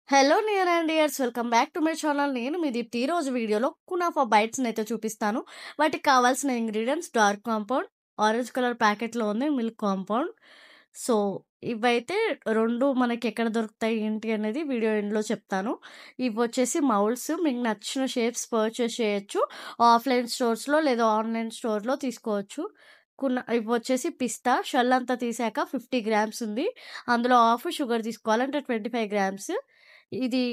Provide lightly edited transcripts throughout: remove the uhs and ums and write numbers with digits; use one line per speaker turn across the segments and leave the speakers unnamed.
Hello near and dears welcome back to my channel. నేను మీ దీప్తి. ఈ రోజు వీడియోలో కునాఫా బైట్స్ని అయితే చూపిస్తాను. వాటికి కావాల్సిన ingredients dark compound, orange colour ప్యాకెట్లో ఉంది మిల్క్ కాంపౌండ్. సో ఇవైతే రెండు మనకి ఎక్కడ దొరుకుతాయి ఏంటి అనేది వీడియో ఎండ్లో చెప్తాను. ఇవి వచ్చేసి మౌల్డ్స్, మీకు నచ్చిన షేప్స్ పర్చేస్ చేయొచ్చు. ఆఫ్లైన్ స్టోర్స్లో లేదా ఆన్లైన్ స్టోర్లో తీసుకోవచ్చు. ఇవి వచ్చేసి పిస్తా షెల్ అంతా తీసాక 50 గ్రామ్స్ ఉంది. అందులో హాఫ్ షుగర్ తీసుకోవాలంటే 25 గ్రామ్స్. ఇది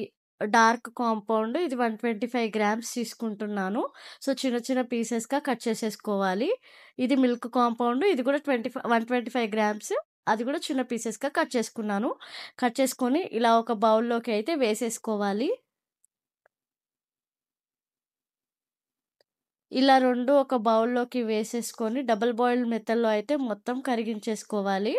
డార్క్ కాంపౌండ్, ఇది 125 గ్రామ్స్ తీసుకుంటున్నాను. సో చిన్న చిన్న పీసెస్గా కట్ చేసేసుకోవాలి. ఇది మిల్క్ కాంపౌండ్, ఇది కూడా 125 గ్రామ్స్, అది కూడా చిన్న పీసెస్గా కట్ చేసుకున్నాను. కట్ చేసుకొని ఇలా ఒక బౌల్లోకి అయితే వేసేసుకోవాలి. ఇలా రెండు ఒక బౌల్లోకి వేసేసుకొని డబుల్ బాయిల్డ్ మెథడ్లో అయితే మొత్తం కరిగించేసుకోవాలి.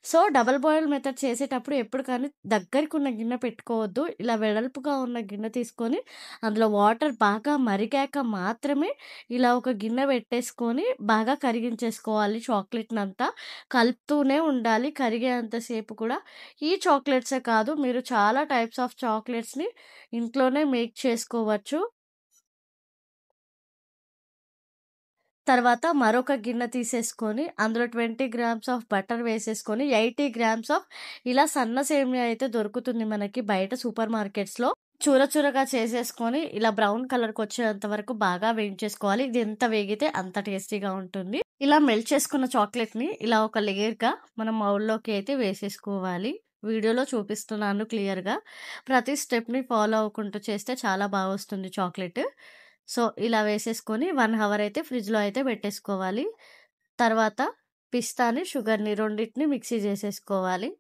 సో డబుల్ బాయిల్ మెథడ్ చేసేటప్పుడు ఎప్పుడు కానీ దగ్గరికి ఉన్న గిన్నె పెట్టుకోవద్దు. ఇలా వెడల్పుగా ఉన్న గిన్నె తీసుకొని అందులో వాటర్ బాగా మరిగాక మాత్రమే ఇలా ఒక గిన్నె పెట్టేసుకొని బాగా కరిగించేసుకోవాలి. చాక్లెట్‌నంతా కలుపుతూనే ఉండాలి కరిగేంతసేపు కూడా. ఈ చాక్లెట్సే కాదు, మీరు చాలా టైప్స్ ఆఫ్ చాక్లెట్స్‌ని ఇంట్లోనే మేక్ చేసుకోవచ్చు. తర్వాత మరొక గిన్నె తీసేసుకొని అందులో 20 గ్రామ్స్ ఆఫ్ బటర్ వేసేసుకొని 80 గ్రామ్స్ ఆఫ్ ఇలా సన్న సేమియా అయితే దొరుకుతుంది మనకి బయట సూపర్ మార్కెట్స్‌లో. చూర చూరగా చేసేసుకొని ఇలా బ్రౌన్ కలర్‌కి వచ్చేంత వరకు బాగా వేయించేసుకోవాలి. ఇది ఎంత వేగితే అంత టేస్టీగా ఉంటుంది. ఇలా మెల్ట్ చేసుకున్న చాక్లెట్‌ని ఇలా ఒక లేయర్‌గా మనం బౌల్‌లోకి అయితే వేసేసుకోవాలి. వీడియోలో చూపిస్తున్నాను క్లియర్‌గా. ప్రతి స్టెప్‌ని ఫాలో అవ్వుకుంటూ చేస్తే చాలా బాగా వస్తుంది చాక్లెట్. సో ఇలా వేసేసుకొని 1 హవర్ అయితే ఫ్రిడ్జ్‌లో అయితే పెట్టేసుకోవాలి. తర్వాత పిస్తాని, షుగర్‌ని రెండిటిని మిక్సీ చేసేసుకోవాలి.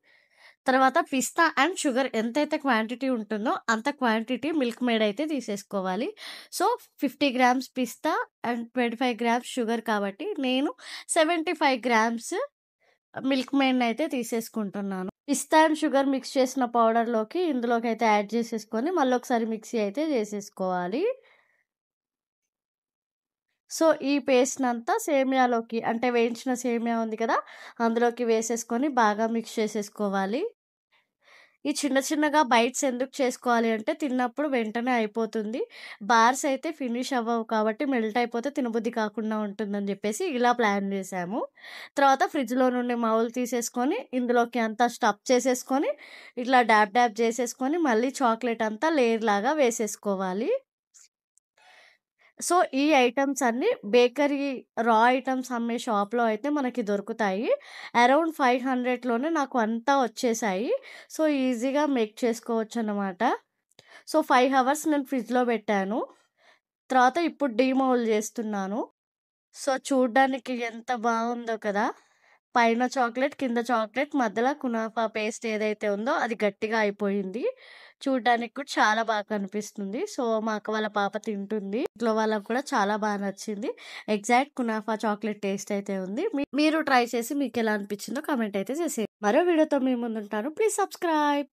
తర్వాత పిస్తా అండ్ షుగర్ ఎంతైతే క్వాంటిటీ ఉంటుందో అంత క్వాంటిటీ మిల్క్ మేడ్ అయితే తీసేసుకోవాలి. So 50 grams pista and 25 grams sugar కాబట్టి నేను 75 గ్రామ్స్ మిల్క్ మేడ్‌ని అయితే తీసేసుకుంటున్నాను. పిస్తా అండ్ షుగర్ మిక్స్ చేసిన పౌడర్‌లోకి ఇందులోకి అయితే యాడ్ చేసేసుకొని మళ్ళొకసారి మిక్సీ అయితే చేసేసుకోవాలి. సో ఈ పేస్ట్‌నంతా సేమియాలోకి, అంటే వేయించిన సేమియా ఉంది కదా, అందులోకి వేసేసుకొని బాగా మిక్స్ చేసేసుకోవాలి. ఈ చిన్న చిన్నగా బైట్స్ ఎందుకు చేసుకోవాలి అంటే తిన్నప్పుడు వెంటనే అయిపోతుంది. బార్స్ అయితే ఫినిష్ అవ్వవు కాబట్టి మెల్ట్ అయిపోతే తినబుద్ధి కాకుండా ఉంటుందని చెప్పేసి ఇలా ప్లాన్ చేశాము. తర్వాత ఫ్రిడ్జ్‌లో నుండి మౌల్ తీసేసుకొని ఇందులోకి అంతా స్టఫ్ చేసేసుకొని ఇట్లా డాబ్ డాబ్ చేసేసుకొని మళ్ళీ చాక్లెట్ అంతా లేయర్ లాగా వేసేసుకోవాలి. సో ఈ ఐటెమ్స్ అన్నీ బేకరీ రా ఐటెమ్స్ అమ్మే షాప్‌లో అయితే మనకి దొరుకుతాయి. అరౌండ్ 500లోనే నాకు అంతా వచ్చేసాయి. సో ఈజీగా మేక్ చేసుకోవచ్చనమాట. సో 5 హవర్స్ నేను ఫ్రిడ్జ్‌లో పెట్టాను. తర్వాత ఇప్పుడు డీమౌల్ చేస్తున్నాను. సో చూడ్డానికి ఎంత బావుందో కదా! పైన చాక్లెట్, కింద చాక్లెట్, మధ్యలో కునాఫా పేస్ట్ ఏదైతే ఉందో అది గట్టిగా అయిపోయింది. చూడ్డానికి కూడా చాలా బాగా కనిపిస్తుంది. సో మా అక్క వాళ్ళ పాప తింటుంది. ఇంట్లో వాళ్ళకి కూడా చాలా బాగా నచ్చింది. ఎగ్జాక్ట్ కునాఫా చాక్లెట్ టేస్ట్ అయితే ఉంది. మీరు ట్రై చేసి మీకెలా అనిపించిందో కామెంట్ అయితే చేసేయండి. మరో వీడియోతో మీ ముందుంటాను. Please subscribe.